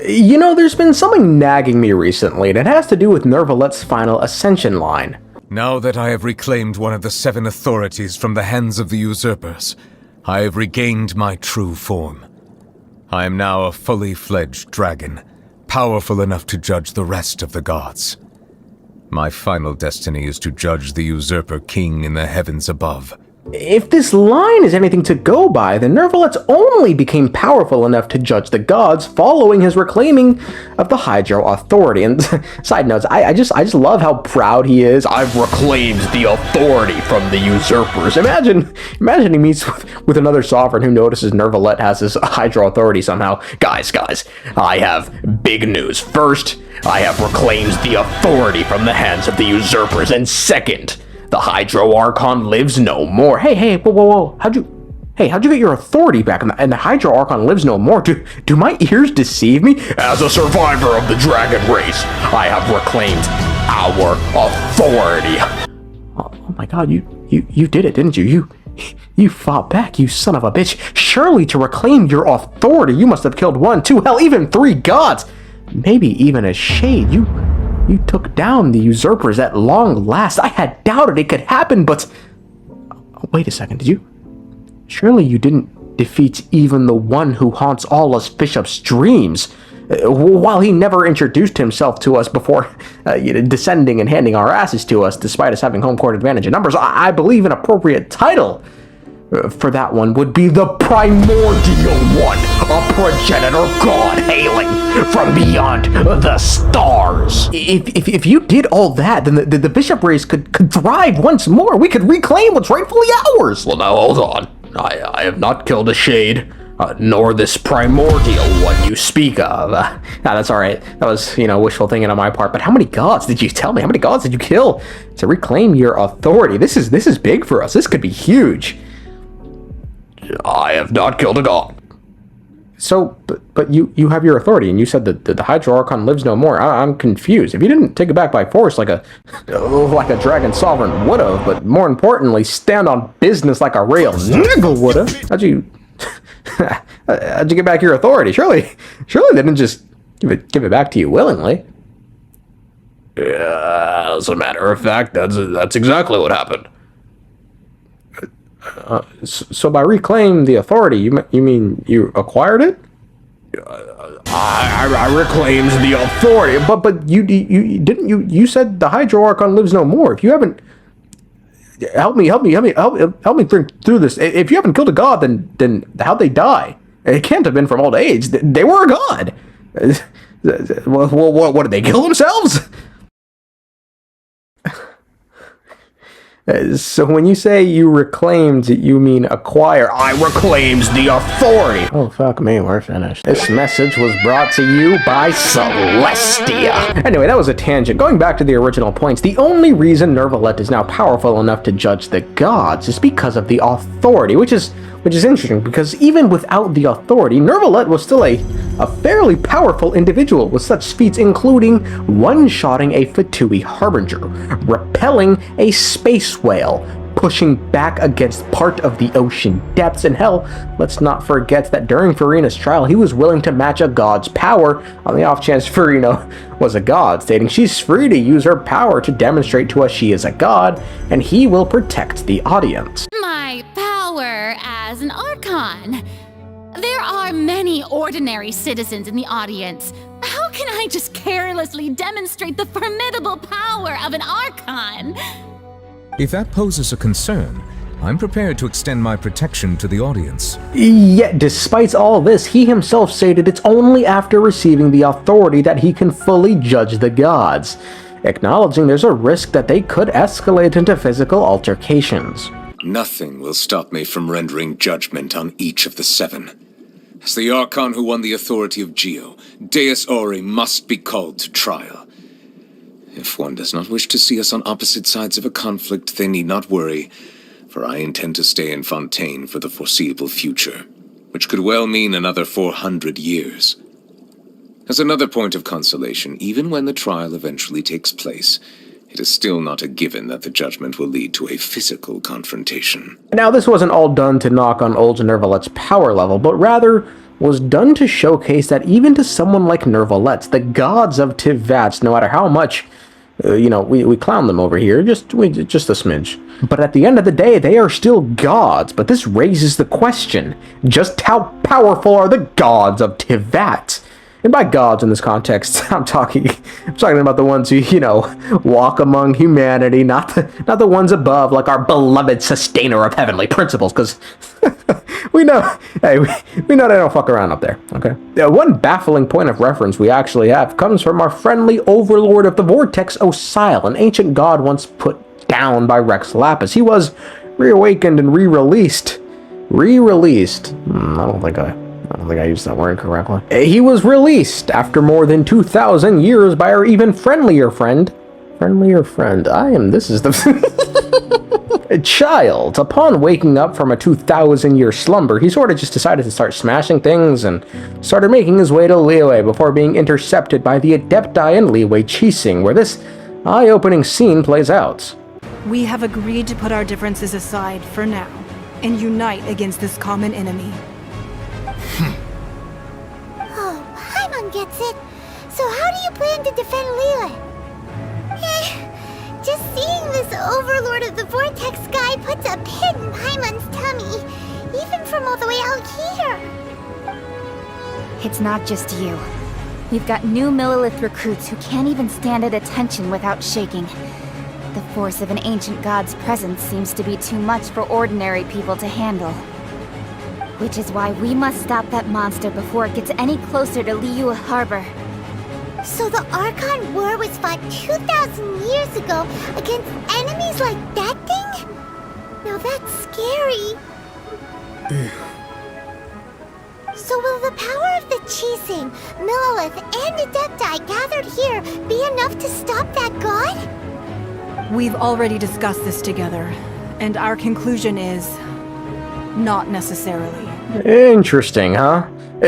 You know, there's been something nagging me recently, and it has to do with Neuvillette's final ascension line. Now that I have reclaimed one of the 7 authorities from the hands of the usurpers, I have regained my true form. I am now a fully fledged dragon, powerful enough to judge the rest of the gods. My final destiny is to judge the usurper king in the heavens above. If this line is anything to go by, then Neuvillette only became powerful enough to judge the gods following his reclaiming of the Hydro authority. And side notes, I just love how proud he is. I've reclaimed the authority from the usurpers. Imagine he meets with another sovereign who notices Neuvillette has his Hydro authority somehow. Guys, I have big news. First, I have reclaimed the authority from the hands of the usurpers, and second, the Hydro Archon lives no more. Hey, whoa. How'd you get your authority back? And the Hydro Archon lives no more. Do my ears deceive me? As a survivor of the dragon race, I have reclaimed our authority. Oh my god, you did it, didn't you? You fought back, you son of a bitch. Surely to reclaim your authority, you must have killed 1, 2, hell, even 3 gods. Maybe even a shade. You took down the usurpers at long last. I had doubted it could happen, but... Wait a second, did you? Surely you didn't defeat even the one who haunts all us bishops' dreams, while he never introduced himself to us before descending and handing our asses to us, despite us having home court advantage in numbers. I believe an appropriate title for that one would be the Primordial One, a progenitor god hailing from beyond the stars. If you did all that, then the bishop race could thrive once more. We could reclaim what's rightfully ours. Well, now hold on. I have not killed a shade, nor this Primordial One you speak of. That's all right. That was, wishful thinking on my part. But how many gods did you tell me? How many gods did you kill to reclaim your authority? This is big for us. This could be huge. I have not killed a god. So, but you have your authority, and you said that the Hydro Archon lives no more. I'm confused. If you didn't take it back by force like a dragon sovereign would've, but more importantly, stand on business like a real nigga would've, how'd you get back your authority? Surely they didn't just give it back to you willingly. Yeah, as a matter of fact, that's exactly what happened. So by reclaim the authority, you mean you acquired it? I reclaimed the authority, but you said the Hydro Archon lives no more. If you haven't, help me think through this. If you haven't killed a god, then how'd they die? It can't have been from old age. They were a god. What did they kill themselves? So when you say you reclaimed, you mean acquire. I reclaimed the authority. Oh, fuck me, we're finished. This message was brought to you by Celestia. Anyway, that was a tangent. Going back to the original points, the only reason Neuvillette is now powerful enough to judge the gods is because of the authority, which is interesting, because even without the authority, Neuvillette was still a fairly powerful individual, with such feats including one-shotting a Fatui Harbinger, repelling a space whale, pushing back against part of the ocean depths, and hell, let's not forget that during Furina's trial, he was willing to match a god's power on the off chance Furina was a god, stating she's free to use her power to demonstrate to us she is a god, and he will protect the audience. My power as an Archon. There are many ordinary citizens in the audience. How can I just carelessly demonstrate the formidable power of an Archon? If that poses a concern, I'm prepared to extend my protection to the audience. Yet, despite all this, he himself stated it's only after receiving the authority that he can fully judge the gods, acknowledging there's a risk that they could escalate into physical altercations. Nothing will stop me from rendering judgment on each of the 7. As the Archon who won the authority of Geo, Deus Ori must be called to trial. If one does not wish to see us on opposite sides of a conflict, they need not worry, for I intend to stay in Fontaine for the foreseeable future, which could well mean another 400 years. As another point of consolation, even when the trial eventually takes place, it is still not a given that the judgment will lead to a physical confrontation. Now, this wasn't all done to knock on old Neuvillette's power level, but rather was done to showcase that even to someone like Neuvillette, the gods of Teyvat, no matter how much, we clown them over here, just a smidge. But at the end of the day, they are still gods. But this raises the question, just how powerful are the gods of Teyvat? And by gods in this context, I'm talking about the ones who, walk among humanity, not the ones above, like our beloved sustainer of heavenly principles, because we know they don't fuck around up there, okay? One baffling point of reference we actually have comes from our friendly overlord of the vortex, Osial, an ancient god once put down by Rex Lapis. He was reawakened and re-released. I don't think I used that word correctly. He was released after more than 2,000 years by our even friendlier friend. This is the... A child. Upon waking up from a 2,000-year slumber, he sort of just decided to start smashing things and started making his way to Liyue before being intercepted by the Adepti and Liyue chasing, where this eye-opening scene plays out. We have agreed to put our differences aside for now and unite against this common enemy. Oh, Paimon gets it. So how do you plan to defend Liyue? Just seeing this overlord of the vortex guy puts a pit in Paimon's tummy, even from all the way out here. It's not just you. We've got new Neuvillette recruits who can't even stand at attention without shaking. The force of an ancient god's presence seems to be too much for ordinary people to handle. Which is why we must stop that monster before it gets any closer to Liyue Harbor. So the Archon War was fought 2,000 years ago against enemies like that thing? Now that's scary. So will the power of the Chising, Neuvillette, and Adepti gathered here be enough to stop that god? We've already discussed this together, and our conclusion is... not necessarily. Interesting, huh?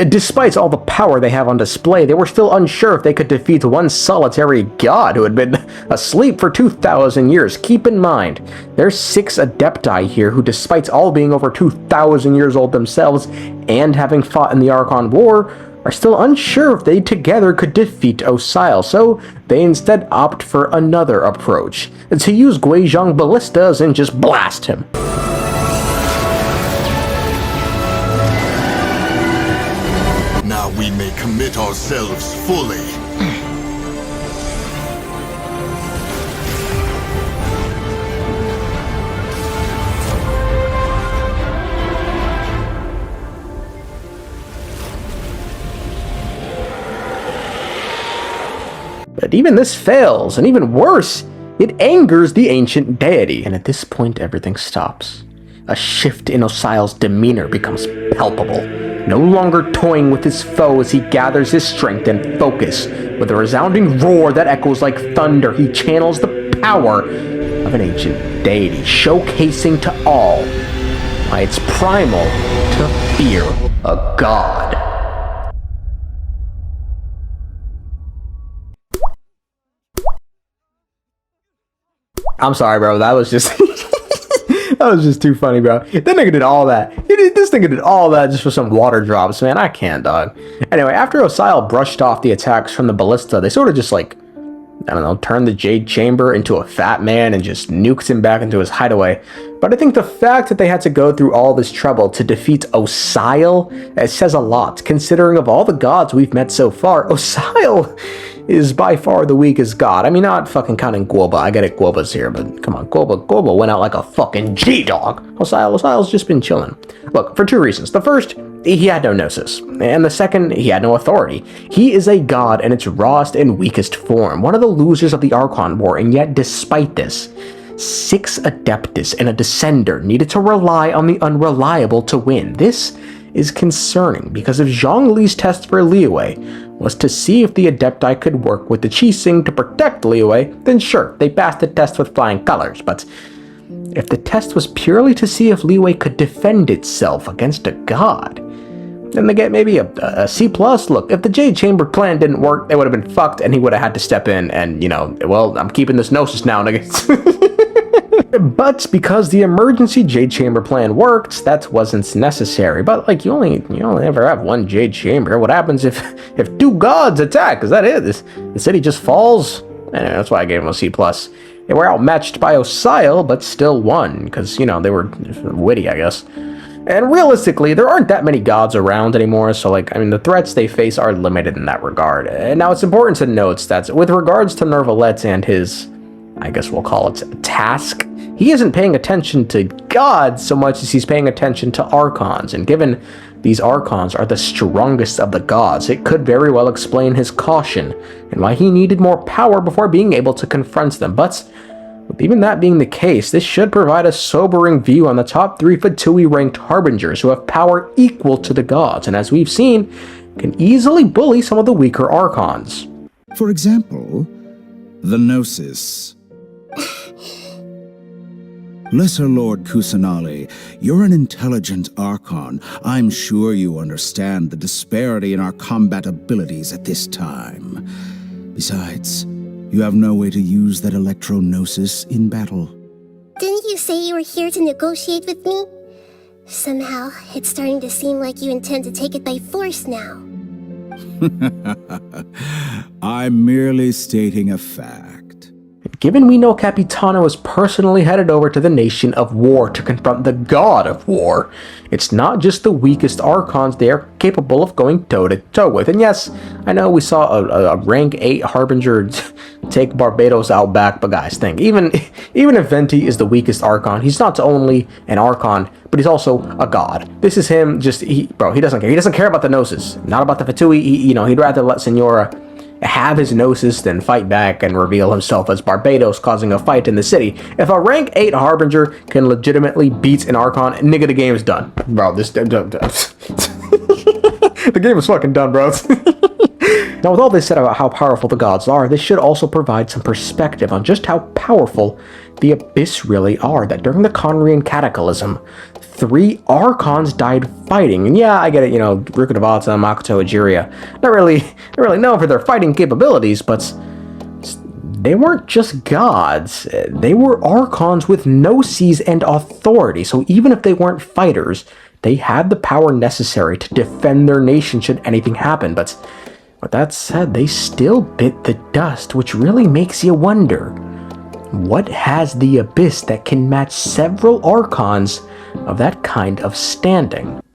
Despite all the power they have on display, they were still unsure if they could defeat one solitary god who had been asleep for 2,000 years. Keep in mind, there's 6 Adepti here who, despite all being over 2,000 years old themselves and having fought in the Archon War, are still unsure if they together could defeat Osial, so they instead opt for another approach, to use Guizhong ballistas and just blast him. Now we may commit ourselves fully. But even this fails, and even worse, it angers the ancient deity. And at this point, everything stops. A shift in Osial's demeanor becomes palpable. No longer toying with his foe as he gathers his strength and focus. With a resounding roar that echoes like thunder, he channels the power of an ancient deity, showcasing to all why it's primal to fear a god. I'm sorry, bro. That was just... that was just too funny, bro. That nigga did all that. This nigga did all that just for some water drops, man. I can't, dog. Anyway, after Osial brushed off the attacks from the ballista, they sort of just, like, I don't know, turned the Jade Chamber into a fat man and just nuked him back into his hideaway. But I think the fact that they had to go through all this trouble to defeat Osial, it says a lot, considering of all the gods we've met so far, Osial is by far the weakest god. I mean, not fucking counting Guoba. I get it, Guoba's here, but come on, Guoba went out like a fucking G-dog. Osial's just been chilling. Look, for 2 reasons. The first, he had no gnosis. And the second, he had no authority. He is a god in its rawest and weakest form, one of the losers of the Archon War, and yet despite this, 6 Adeptus and a Descender needed to rely on the unreliable to win. This is concerning, because if Zhongli's test for Liyue was to see if the Adepti could work with the Chising to protect Liyue, then sure, they passed the test with flying colors, but if the test was purely to see if Liyue could defend itself against a god, then they get maybe a C+. Look, if the Jade Chamber plan didn't work, they would have been fucked, and he would have had to step in and, well, I'm keeping this gnosis now, nigga. But because the emergency Jade Chamber plan worked, that wasn't necessary. But like, you only ever have one Jade Chamber. What happens if two gods attack? Is that it? The city just falls? Anyway, that's why I gave them a C+. They were outmatched by Osial, but still won, because, they were witty, I guess. And realistically, there aren't that many gods around anymore, so the threats they face are limited in that regard. And now it's important to note that with regards to Neuvillette and his, I guess we'll call it, task, he isn't paying attention to gods so much as he's paying attention to Archons, and given these Archons are the strongest of the gods, it could very well explain his caution and why he needed more power before being able to confront them. But with even that being the case, this should provide a sobering view on the top 3 Fatui ranked Harbingers who have power equal to the gods, and as we've seen, can easily bully some of the weaker Archons. For example, the Gnosis. Lesser Lord Kusanali, you're an intelligent Archon. I'm sure you understand the disparity in our combat abilities at this time. Besides, you have no way to use that electro-gnosis in battle. Didn't you say you were here to negotiate with me? Somehow, it's starting to seem like you intend to take it by force now. I'm merely stating a fact. Given we know Capitano is personally headed over to the Nation of War to confront the God of War, it's not just the weakest Archons they are capable of going toe-to-toe with. And yes, I know we saw a rank 8 Harbinger take Barbados out back, but guys, think, even if Venti is the weakest Archon, he's not only an Archon, but he's also a god. This is him, he doesn't care. He doesn't care about the Gnosis, not about the Fatui. He'd rather let Senora have his Gnosis than fight back and reveal himself as Barbados, causing a fight in the city. If a rank 8 Harbinger can legitimately beat an Archon, nigga, the game is done. Bro, the game is fucking done, bro. Now, with all this said about how powerful the gods are, this should also provide some perspective on just how powerful the Abyss really are, that during the Conrian Cataclysm, 3 Archons died fighting. And yeah, I get it, Rukadavata, Makoto, Egeria, not really known for their fighting capabilities, but they weren't just gods. They were Archons with gnosis and authority, so even if they weren't fighters, they had the power necessary to defend their nation should anything happen. But with that said, they still bit the dust, which really makes you wonder, what has the Abyss that can match several Archons of that kind of standing?